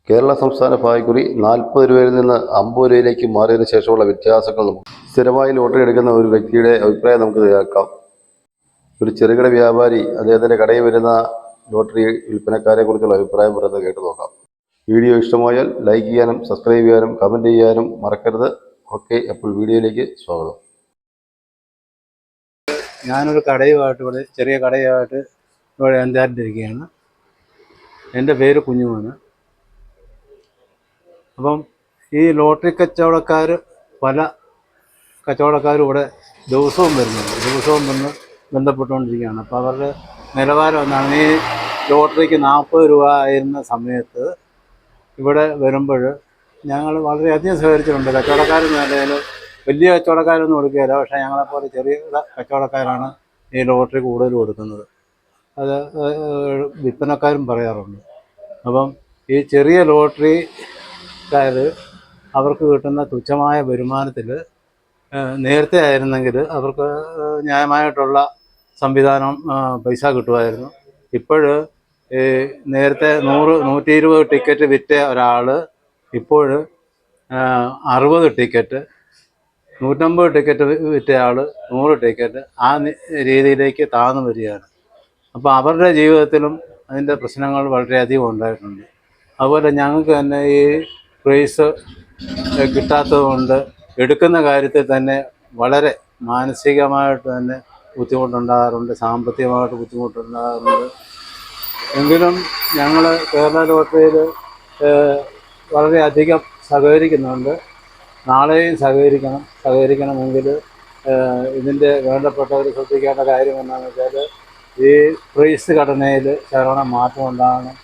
കേരള സംസ്ഥാന ഭാഗ്യക്കുറി 40 രൂപയിൽ നിന്ന് 50 രൂപയിലേക്ക് മാറിയതിനു ശേഷമുള്ള വ്യത്യാസങ്ങൾ സ്ഥിരമായി ലോട്ടറി എടുക്കുന്ന ഒരു വ്യക്തിയുടെ അഭിപ്രായം നമുക്ക് കേൾക്കാം. ഒരു ചെറുകിട വ്യാപാരി അദ്ദേഹത്തിൻ്റെ കടയിൽ വരുന്ന ലോട്ടറി വിൽപ്പനക്കാരെ കുറിച്ചുള്ള അഭിപ്രായം പറയുന്നത് കേട്ടു നോക്കാം. വീഡിയോ ഇഷ്ടമായാൽ ലൈക്ക് ചെയ്യാനും സബ്സ്ക്രൈബ് ചെയ്യാനും കമൻറ്റ് ചെയ്യാനും മറക്കരുത്. ഓക്കെ, അപ്പോൾ വീഡിയോയിലേക്ക് സ്വാഗതം. ഞാനൊരു കടയുമായിട്ട് ഇവിടെ ചെറിയ കടയുമായിട്ട് ഇവിടെ എന്താണ്ടിരിക്കുകയാണ്. എൻ്റെ പേര് കുഞ്ഞുമോന്. അപ്പം ഈ ലോട്ടറി കച്ചവടക്കാർ പല കച്ചവടക്കാരും ഇവിടെ ദിവസവും വരുന്നുണ്ട്, ദിവസവും വന്ന് ബന്ധപ്പെട്ടുകൊണ്ടിരിക്കുകയാണ്. അപ്പോൾ അവരുടെ നിലവാരം എന്നാണ്, ഈ ലോട്ടറിക്ക് 40 രൂപ ആയിരുന്ന സമയത്ത് ഇവിടെ വരുമ്പോൾ ഞങ്ങൾ വളരെയധികം സഹകരിച്ചിട്ടുണ്ട്. കച്ചവടക്കാർ നിലയിൽ വലിയ കച്ചവടക്കാരൊന്നും കൊടുക്കുകയില്ല, പക്ഷേ ഞങ്ങളെപ്പോലെ ചെറിയ കച്ചവടക്കാരാണ് ഈ ലോട്ടറി കൂടുതൽ കൊടുക്കുന്നത്. അത് വിൽപ്പനക്കാരും പറയാറുണ്ട്. അപ്പം ഈ ചെറിയ ലോട്ടറിക്കാർ അവർക്ക് കിട്ടുന്ന തുച്ഛമായ വരുമാനത്തിൽ നേരത്തെ ആയിരുന്നെങ്കിൽ അവർക്ക് ന്യായമായിട്ടുള്ള സംവിധാനം പൈസ കിട്ടുമായിരുന്നു. ഇപ്പോൾ നേരത്തെ 100-120 ടിക്കറ്റ് വിറ്റ ഒരാൾ ഇപ്പോൾ 60 ടിക്കറ്റ്, 150 ടിക്കറ്റ് വിറ്റ ആൾ 100 ടിക്കറ്റ്, ആ രീതിയിലേക്ക് താഴ്ന്നു വരികയാണ്. അപ്പോൾ അവരുടെ ജീവിതത്തിലും അതിൻ്റെ പ്രശ്നങ്ങൾ വളരെയധികം ഉണ്ടായിട്ടുണ്ട്. അതുപോലെ ഞങ്ങൾക്ക് തന്നെ ഈ പ്രൈസ് കിട്ടാത്തത് കൊണ്ട് എടുക്കുന്ന കാര്യത്തിൽ തന്നെ വളരെ മാനസികമായിട്ട് തന്നെ ബുദ്ധിമുട്ടുണ്ടാകാറുണ്ട്, സാമ്പത്തികമായിട്ട് ബുദ്ധിമുട്ടുണ്ടാകാറുണ്ട്. എങ്കിലും ഞങ്ങൾ കേരള ലോട്ടറിയിൽ വളരെയധികം സഹകരിക്കുന്നുണ്ട്. നാളെയും സഹകരിക്കണമെങ്കിൽ ഇതിൻ്റെ വേണ്ടപ്പെട്ടവർ ശ്രദ്ധിക്കേണ്ട കാര്യം എന്താണെന്ന് വെച്ചാൽ, ഈ പ്രൈസ് ഘടനയിൽ ശരവണ മാറ്റം ഉണ്ടാകണം.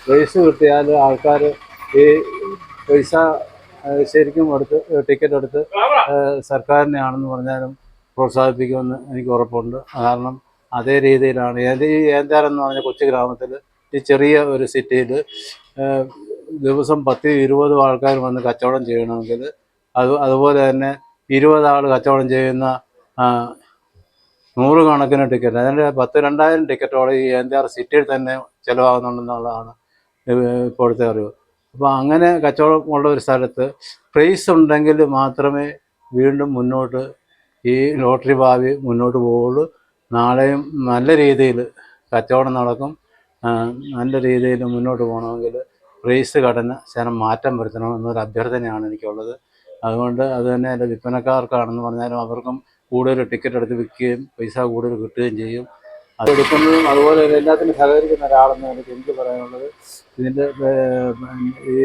പ്രൈസ് കിട്ടിയാൽ ആൾക്കാർ ഈ പൈസ ശരിക്കും എടുത്ത് ടിക്കറ്റ് എടുത്ത് സർക്കാരിനെയാണെന്ന് പറഞ്ഞാലും പ്രോത്സാഹിപ്പിക്കുമെന്ന് എനിക്ക് ഉറപ്പുണ്ട്. കാരണം അതേ രീതിയിലാണ് ഈ ഏന്താരം എന്ന് പറഞ്ഞ കൊച്ചു ഗ്രാമത്തിൽ, ഈ ചെറിയ ഒരു സിറ്റിയിൽ ദിവസം 10-20 ആൾക്കാർ വന്ന് കച്ചവടം ചെയ്യണമെങ്കിൽ അതുപോലെ തന്നെ 20 ആൾ കച്ചവടം ചെയ്യുന്ന 100 കണക്കിന് ടിക്കറ്റ്, അതിൻ്റെ 10,000-2,000 ടിക്കറ്റോളം ഈ ഏന്താർ സിറ്റിയിൽ തന്നെ ചിലവാകുന്നുണ്ടെന്നുള്ളതാണ് ഇപ്പോഴത്തെ അറിവ്. അപ്പോൾ അങ്ങനെ കച്ചവടം ഉള്ള ഒരു സ്ഥലത്ത് പ്രൈസ് ഉണ്ടെങ്കിൽ മാത്രമേ വീണ്ടും മുന്നോട്ട് ഈ ലോട്ടറി ഭാവി മുന്നോട്ട് പോവുള്ളൂ. നാളെയും നല്ല രീതിയിൽ കച്ചവടം നടക്കും. നല്ല രീതിയിൽ മുന്നോട്ട് പോകണമെങ്കിൽ പ്രൈസ് ഘടന ശരം മാറ്റം വരുത്തണമെന്നൊരു അഭ്യർത്ഥനയാണ് എനിക്കുള്ളത്. അതുകൊണ്ട് അത് തന്നെ എൻ്റെ വിൽപ്പനക്കാർക്കാണെന്ന് പറഞ്ഞാലും അവർക്കും കൂടുതൽ ടിക്കറ്റ് എടുത്ത് വിൽക്കുകയും പൈസ കൂടുതൽ കിട്ടുകയും ചെയ്യും. അത് എടുക്കുന്നതും അതുപോലെ എല്ലാത്തിനും സഹകരിക്കുന്ന ഒരാളെന്ന് എനിക്ക് പറയാനുള്ളത്, ഇതിൻ്റെ ഈ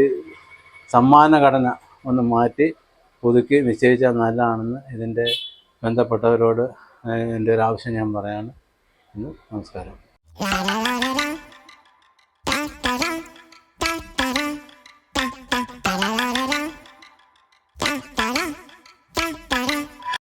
സമ്മാന ഘടന ഒന്ന് മാറ്റി പുതുക്കി നിശ്ചയിച്ചാൽ നല്ലതാണെന്ന് ഇതിൻ്റെ ബന്ധപ്പെട്ടവരോട് എൻ്റെ ഒരു ആവശ്യം ഞാൻ പറയാണ്. നമസ്കാരം.